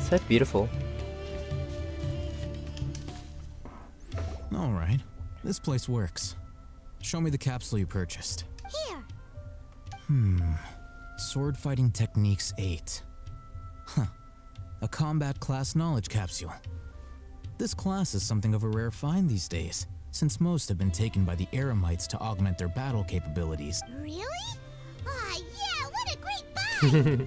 So beautiful. Alright, this place works. Show me the capsule you purchased. Here. Sword Fighting Techniques 8. Huh. A combat class knowledge capsule. This class is something of a rare find these days, since most have been taken by the Eremites to augment their battle capabilities. Really? Aw, yeah, what a great buy!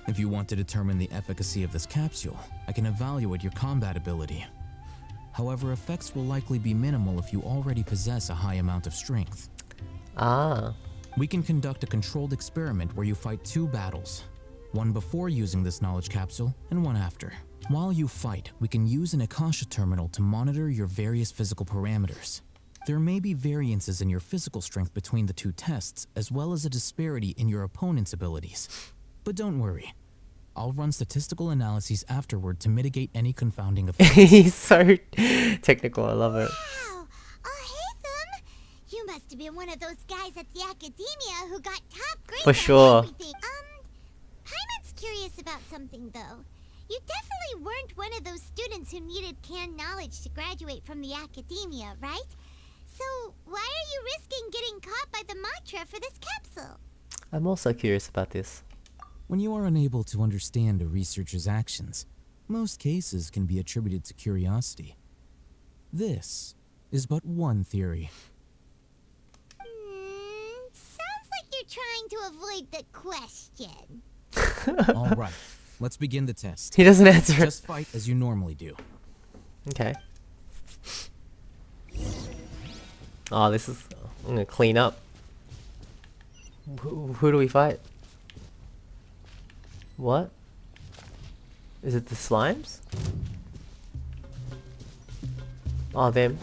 If you want to determine the efficacy of this capsule, I can evaluate your combat ability. However, effects will likely be minimal if you already possess a high amount of strength. Ah. We can conduct a controlled experiment where you fight 2 battles. One before using this knowledge capsule, and one after. While you fight, we can use an Akasha terminal to monitor your various physical parameters. There may be variances in your physical strength between the 2 tests, as well as a disparity in your opponent's abilities. But don't worry. I'll run statistical analyses afterward to mitigate any confounding effects. He's so technical, I love it. Wow! Haytham! You must have been one of those guys at the academia who got top grades For sure. on everything. Paimon's curious about something, though. You definitely weren't one of those students who needed canned knowledge to graduate from the academia, right? So, why are you risking getting caught by the mantra for this capsule? I'm also curious about this. When you are unable to understand a researcher's actions, most cases can be attributed to curiosity. This is but one theory. Sounds like you're trying to avoid the question. Alright, let's begin the test. He doesn't answer it. Just fight as you normally do. Okay. Oh, this is... I'm gonna clean up. Who do we fight? What? Is it the slimes? Oh, them.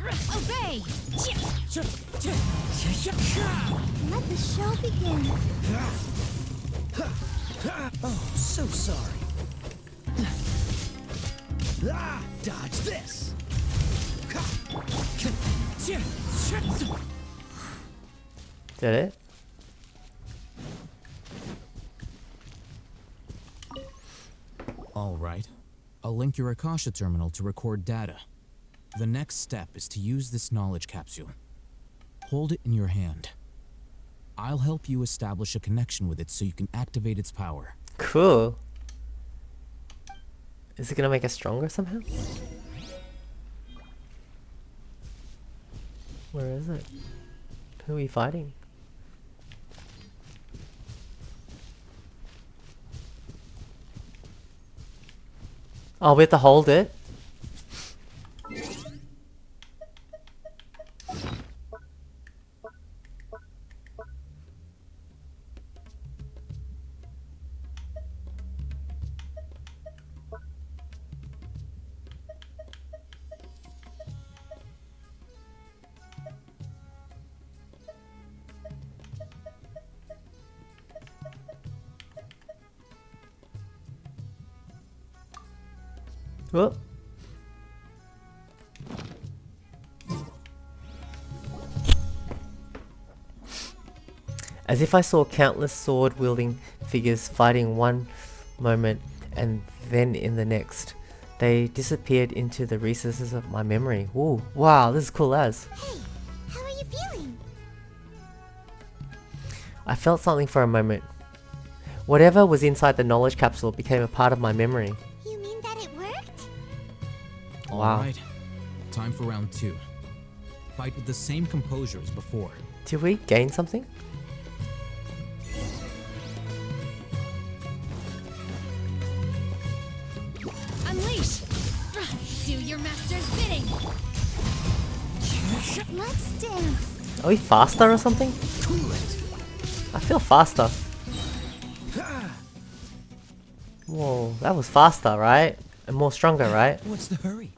Obey! Let the show begin. Oh, so sorry. Dodge this. Did it? Alright. I'll link your Akasha terminal to record data. The next step is to use this knowledge capsule. Hold it in your hand. I'll help you establish a connection with it so you can activate its power. Cool. Is it gonna make us stronger somehow? Where is it? Who are we fighting? Oh, we have to hold it? Whoop. As if I saw countless sword-wielding figures fighting one moment and then in the next. They disappeared into the recesses of my memory. Ooh, wow, this is cool as. Hey, how are you feeling? I felt something for a moment. Whatever was inside the knowledge capsule became a part of my memory. You mean that it worked? Wow. Alright. Time for round 2. Fight with the same composure as before. Did we gain something? Unleash! Do your master's bidding! Let's dance. Are we faster or something? I feel faster. Whoa, that was faster, right? And more stronger, right? What's the hurry?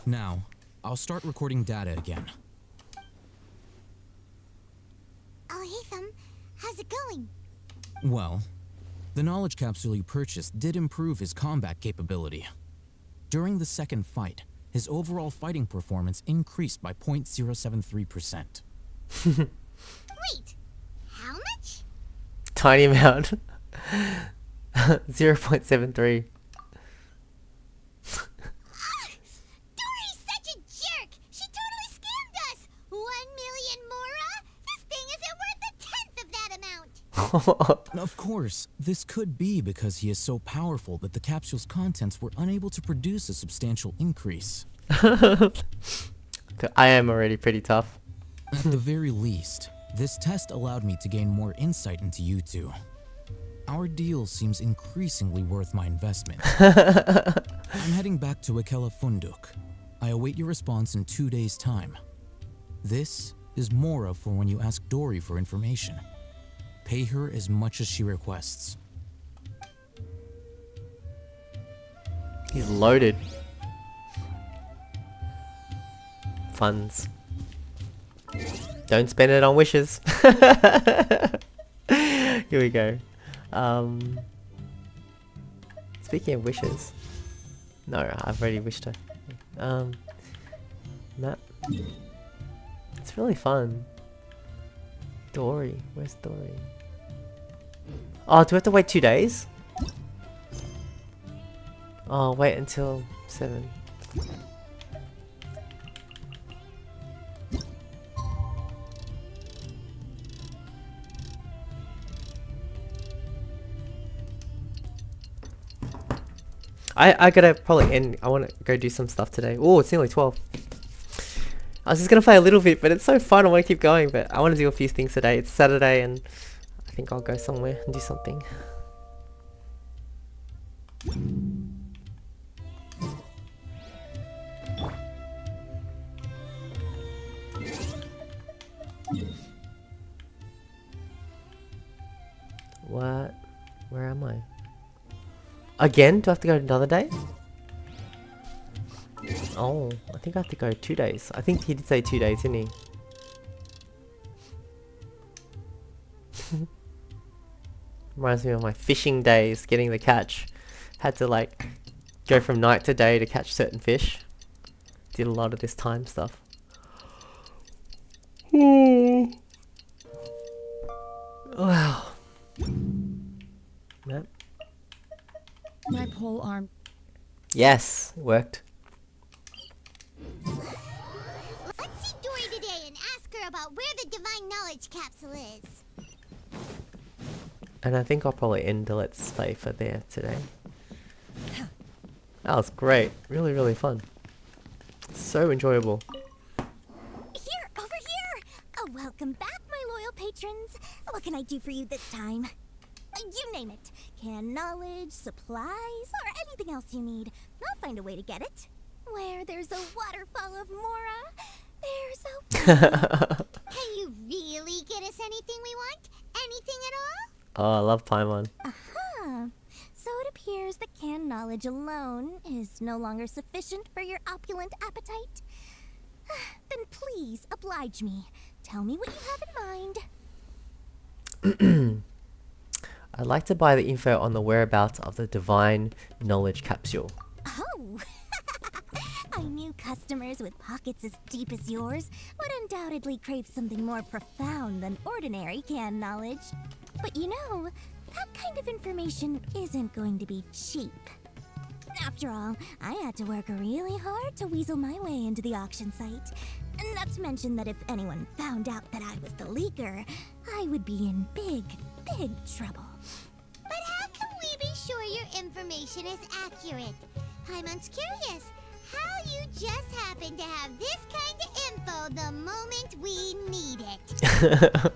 Now, I'll start recording data again. Haytham, how's it going? Well, the knowledge capsule you purchased did improve his combat capability. During the second fight, his overall fighting performance increased by 0.073%. Wait, how much? Tiny amount. 0.73. Dory Of course, this could be because he is so powerful that the capsule's contents were unable to produce a substantial increase. I am already pretty tough. At the very least, this test allowed me to gain more insight into you two. Our deal seems increasingly worth my investment. I'm heading back to Akela Funduk. I await your response in 2 days' time. This is Mora for when you ask Dory for information. Pay her as much as she requests. He's loaded. Funds. Don't spend it on wishes. Here we go. Speaking of wishes. No, I've already wished her. Map. It's really fun. Dory. Where's Dory? Oh, do we have to wait 2 days? Oh, wait until 7. I gotta probably end. I want to go do some stuff today. Oh, it's nearly 12. I was just gonna play a little bit, but it's so fun. I want to keep going, but I want to do a few things today. It's Saturday, and I think I'll go somewhere and do something. What? Where am I? Again? Do I have to go another day? Oh, I think I have to go 2 days. I think he did say 2 days, didn't he? Reminds me of my fishing days, getting the catch. Had to like go from night to day to catch certain fish. Did a lot of this time stuff. Wow. Yep. My pole arm. Yes, it worked. Let's see Dory today and ask her about where the Divine Knowledge Capsule is. And I think I'll probably end the Let's Play for there today. That was great. Really, really fun. So enjoyable. Here, over here! Welcome back, my loyal patrons. What can I do for you this time? You name it. Canned knowledge, supplies, or anything else you need. I'll find a way to get it. Where there's a waterfall of Mora, there's a... Can you really get us anything we want? Anything at all? Oh, I love Paimon. Uh-huh. So it appears that canned knowledge alone is no longer sufficient for your opulent appetite. Then please oblige me. Tell me what you have in mind. I'd like to buy the info on the whereabouts of the Divine Knowledge Capsule. Oh! I knew customers with pockets as deep as yours would undoubtedly crave something more profound than ordinary canned knowledge. But you know, that kind of information isn't going to be cheap. After all, I had to work really hard to weasel my way into the auction site. Not to mention that if anyone found out that I was the leaker, I would be in big, big trouble. But how can we be sure your information is accurate? Paimon's curious how you just happen to have this kind of info the moment we need it.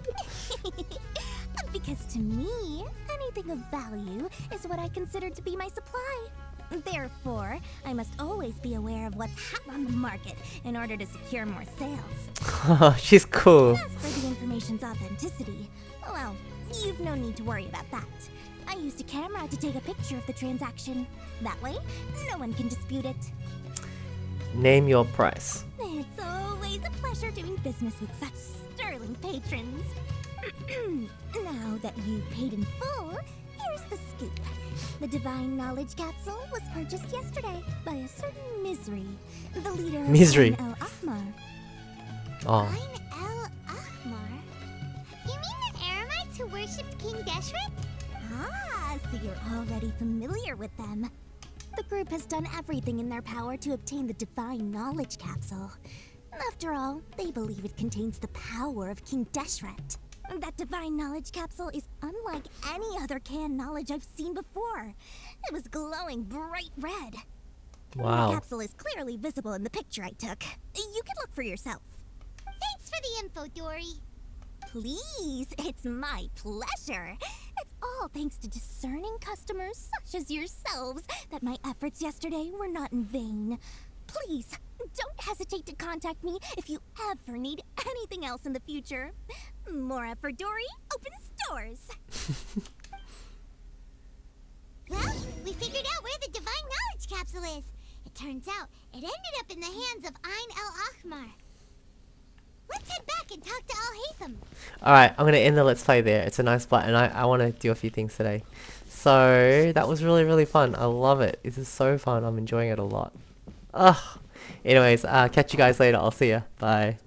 Because to me, anything of value is what I consider to be my supply. Therefore, I must always be aware of what's hot on the market in order to secure more sales. She's cool. As for the information's authenticity, well, you've no need to worry about that. I used a camera to take a picture of the transaction. That way, no one can dispute it. Name your price. It's always a pleasure doing business with such sterling patrons. Now that you've paid in full, here's the scoop. The Divine Knowledge Capsule was purchased yesterday by a certain Misery, the leader of Misery. El Ahmar. Oh. El Ahmar? You mean the Eremites who worshipped King Deshret? Ah, so you're already familiar with them. The group has done everything in their power to obtain the Divine Knowledge Capsule. After all, they believe it contains the power of King Deshret. That divine knowledge capsule is unlike any other canned knowledge I've seen before. It was glowing bright red. Wow. The capsule is clearly visible in the picture I took. You can look for yourself. Thanks for the info, Dory. Please, it's my pleasure. It's all thanks to discerning customers such as yourselves that my efforts yesterday were not in vain. Please, don't hesitate to contact me if you ever need anything else in the future. More effort, Dory. Opens doors. Well, we figured out where the divine knowledge capsule is. It turns out it ended up in the hands of Ain el-Ahmar. Let's head back and talk to Al-Haytham. Alright, I'm gonna end the Let's Play there. It's a nice plot, and I want to do a few things today. So, that was really, really fun. I love it. This is so fun. I'm enjoying it a lot. Ugh. Anyways, catch you guys later. I'll see ya. Bye.